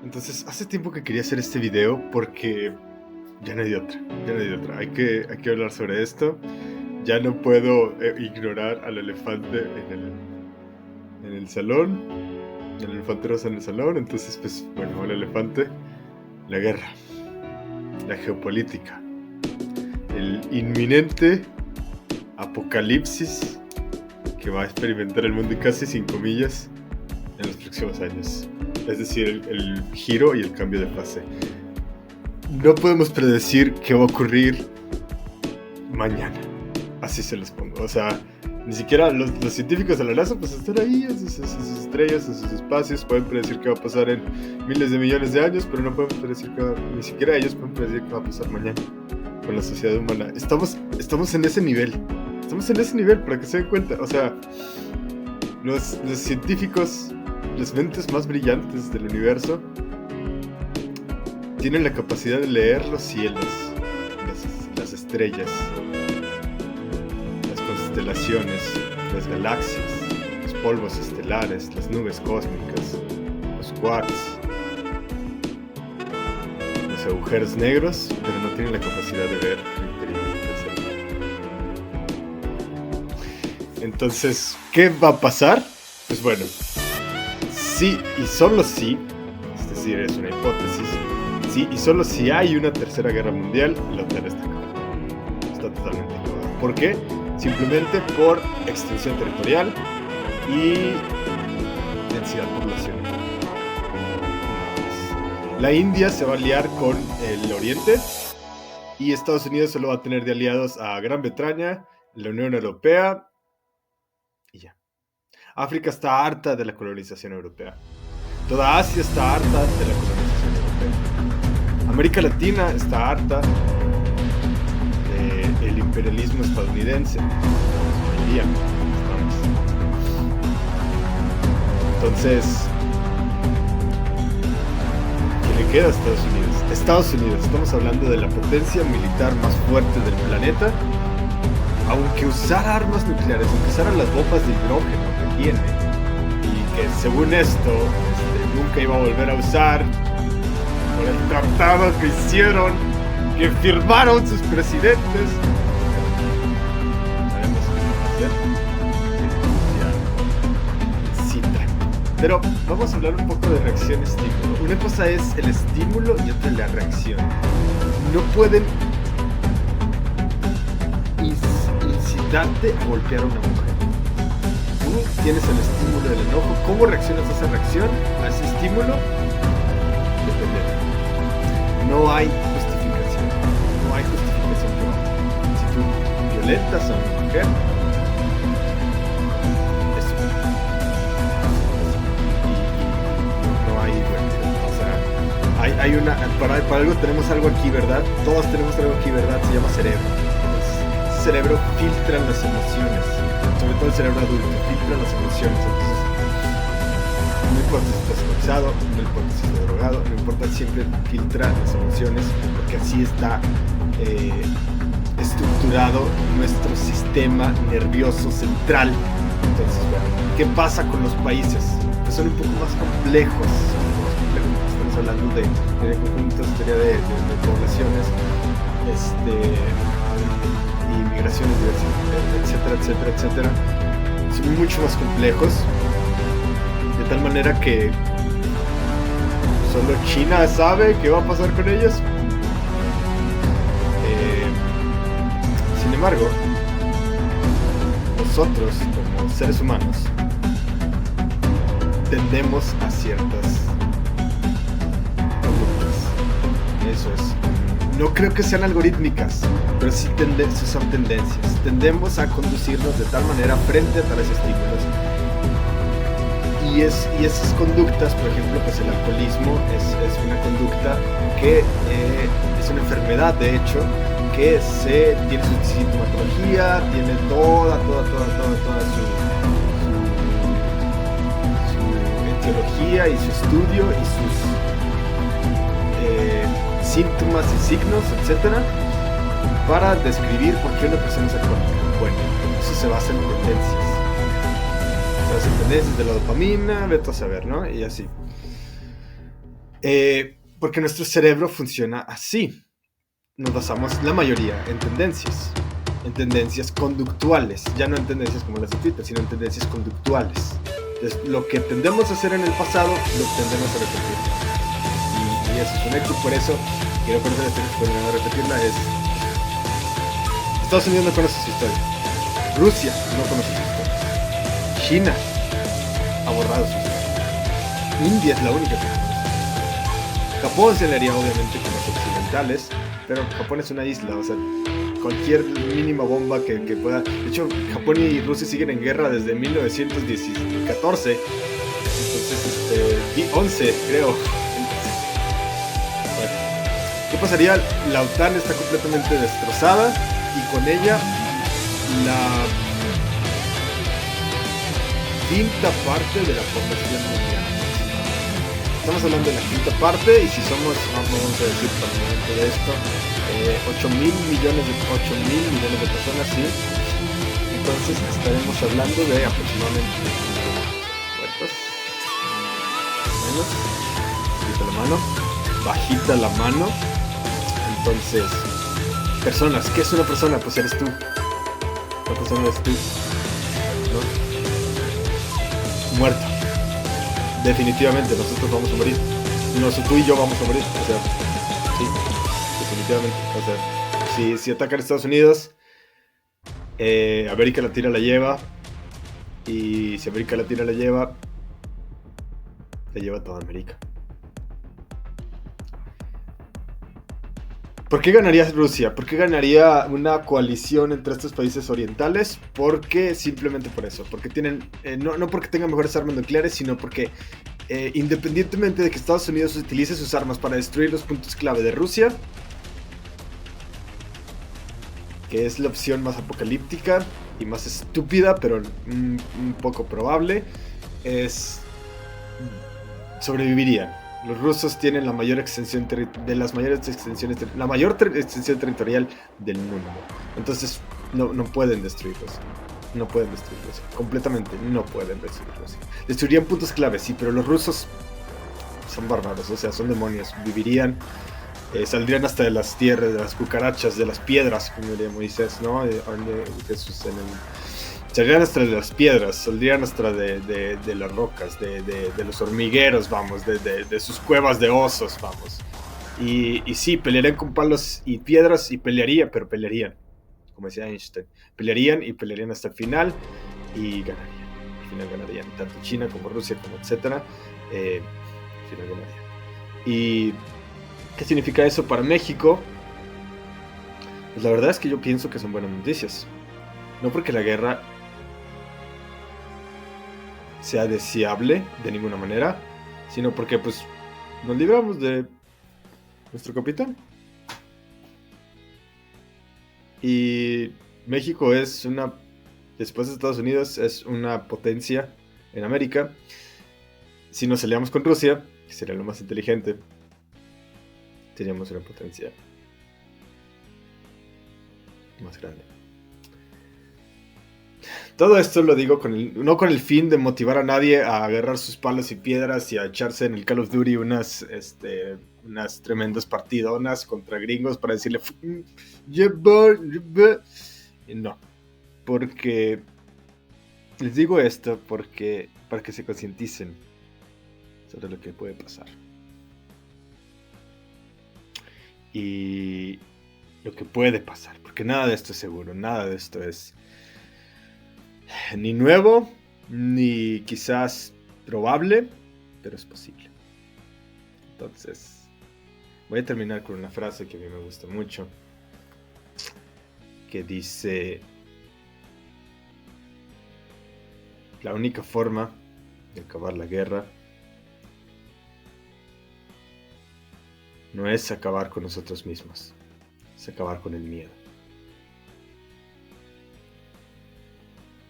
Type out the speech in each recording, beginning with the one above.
Entonces, hace tiempo que quería hacer este video porque ya no hay de otra, Hay que hablar sobre esto. Ya no puedo ignorar al elefante en el salón, el elefante rosa en el salón. Entonces, pues, bueno, el elefante, la guerra, la geopolítica, el inminente apocalipsis que va a experimentar el mundo, y casi sin comillas, en los próximos años. Es decir, el giro y el cambio de fase. No podemos predecir qué va a ocurrir mañana. Así se los pongo. O sea, ni siquiera los científicos de la NASA pues están ahí en sus estrellas, en sus espacios. Pueden predecir qué va a pasar en miles de millones de años, pero no pueden predecir ni siquiera ellos pueden predecir qué va a pasar mañana con la sociedad humana. Estamos en ese nivel. Estamos en ese nivel, para que se den cuenta. O sea, los científicos, las mentes más brillantes del universo, tienen la capacidad de leer los cielos, las estrellas, las constelaciones, las galaxias, los polvos estelares, las nubes cósmicas, los quarks, los agujeros negros, pero no tienen la capacidad de ver el interior del ser. Entonces, ¿qué va a pasar? Pues bueno, sí y solo sí, es decir, es una hipótesis, sí y solo si hay una tercera guerra mundial, la OTAN está acabada. Está totalmente acabada. ¿Por qué? Simplemente por extensión territorial y densidad poblacional. La India se va a aliar con el Oriente y Estados Unidos solo va a tener de aliados a Gran Bretaña, la Unión Europea y ya. África está harta de la colonización europea. Toda Asia está harta de la colonización europea. América Latina está harta del imperialismo estadounidense. Entonces, ¿qué le queda a Estados Unidos? Estados Unidos, estamos hablando de la potencia militar más fuerte del planeta. Aunque usara armas nucleares, aunque usara las bombas de hidrógeno que tiene, y que según esto nunca iba a volver a usar por el tratado que hicieron, que firmaron sus presidentes. Sabemos que pero vamos a hablar un poco de reacción-estímulo. Una cosa es el estímulo y otra la reacción. No pueden incitarte a golpear a una mujer. Tú tienes el estímulo del enojo. ¿Cómo reaccionas a esa reacción, a ese estímulo? Depende. No hay justificación. No hay justificación. Si tú violentas a una mujer, eso. Y no hay, bueno, o sea, hay una, para algo tenemos algo aquí, ¿verdad? Todos tenemos algo aquí, ¿verdad? Se llama cerebro. El cerebro filtra las emociones, sobre todo el cerebro adulto, filtra las emociones. Entonces, no importa si estás cansado, no importa si estás drogado, no importa, siempre filtra las emociones, porque así está estructurado nuestro sistema nervioso central. Entonces, bueno, ¿qué pasa con los países? Que son un poco más complejos. Estamos hablando de conjuntos, teoría de poblaciones, migraciones, etcétera, etcétera, son mucho más complejos, de tal manera que solo China sabe qué va a pasar con ellos. Sin embargo, nosotros como seres humanos tendemos a ciertas conductas. Eso es. No creo que sean algorítmicas, pero sí son tendencias. Tendemos a conducirnos de tal manera frente a tales estímulos. Y esas conductas, por ejemplo, pues el alcoholismo es una conducta que es una enfermedad, de hecho, que tiene su sintomatología, tiene toda su etiología y su estudio y sus síntomas y signos, etcétera, para describir por qué una persona es alcohólica. Bueno, eso se basa en tendencias. Se basa en tendencias de la dopamina, vete a saber, ¿no? Y así. Porque nuestro cerebro funciona así. Nos basamos la mayoría en tendencias conductuales, ya no en tendencias como las de Twitter, sino en tendencias conductuales. Entonces, lo que tendemos a hacer en el pasado, lo tendemos a repetir. Y eso es un hecho, por eso quiero conocer la historia, pero no repetirla, es... Estados Unidos no conoce su historia. Rusia no conoce su historia. China ha borrado su historia. India es la única que conoce. Japón se le haría obviamente con los occidentales, pero Japón es una isla, o sea, cualquier mínima bomba que pueda... De hecho, Japón y Rusia siguen en guerra desde 1914, entonces, 11 creo. Bueno, ¿qué pasaría? La OTAN está completamente destrozada y con ella la quinta parte de la población mundial. Estamos hablando de la quinta parte y si somos, vamos a decir para el momento de esto, 8 mil millones de personas, sí. Entonces estaremos hablando de aproximadamente muertos, menos, bajita la mano. Entonces, personas, ¿qué es una persona? Pues eres tú. La persona eres tú, ¿no? Muerto. Definitivamente, nosotros vamos a morir. Tú y yo vamos a morir. O sea, sí, definitivamente. O sea, si atacan a Estados Unidos, América Latina la lleva. Y si América Latina la lleva toda América. ¿Por qué ganaría Rusia? ¿Por qué ganaría una coalición entre estos países orientales? Porque simplemente por eso. Porque tienen, no porque tengan mejores armas nucleares, sino porque independientemente de que Estados Unidos utilice sus armas para destruir los puntos clave de Rusia, que es la opción más apocalíptica y más estúpida, pero un poco probable, sobrevivirían. Los rusos tienen la mayor extensión la mayor extensión territorial del mundo. Entonces no pueden destruirlos. No pueden destruirlos. Completamente no pueden destruirlos. Destruirían puntos claves, sí, pero los rusos son bárbaros, o sea, son demonios. Vivirían, saldrían hasta de las tierras, de las cucarachas, de las piedras, como diría Moisés, ¿no? Jesús en el... Saldrían hasta de las piedras, saldrían hasta de las rocas, de los hormigueros, vamos, de sus cuevas de osos, vamos. Y sí, pelearían con palos y piedras y pero pelearían, como decía Einstein. Pelearían hasta el final y ganarían. Al final ganarían, tanto China como Rusia, como etcétera. Al final ganarían. ¿Y qué significa eso para México? Pues la verdad es que yo pienso que son buenas noticias. No porque la guerra sea deseable de ninguna manera, sino porque pues nos libramos de nuestro capitán. Y México es después de Estados Unidos, es una potencia en América. Si nos aliamos con Rusia, que sería lo más inteligente, seríamos una potencia más grande. Todo esto lo digo no con el fin de motivar a nadie a agarrar sus palos y piedras y a echarse en el Call of Duty unas tremendas partidonas contra gringos para decirle no, porque les digo esto para que se concienticen sobre lo que puede pasar y lo que puede pasar, porque nada de esto es seguro, nada de esto es ni nuevo, ni quizás probable, pero es posible. Entonces, voy a terminar con una frase que a mí me gusta mucho, que dice: la única forma de acabar la guerra no es acabar con nosotros mismos, es acabar con el miedo.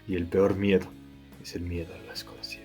Y el peor miedo es el miedo a lo desconocido.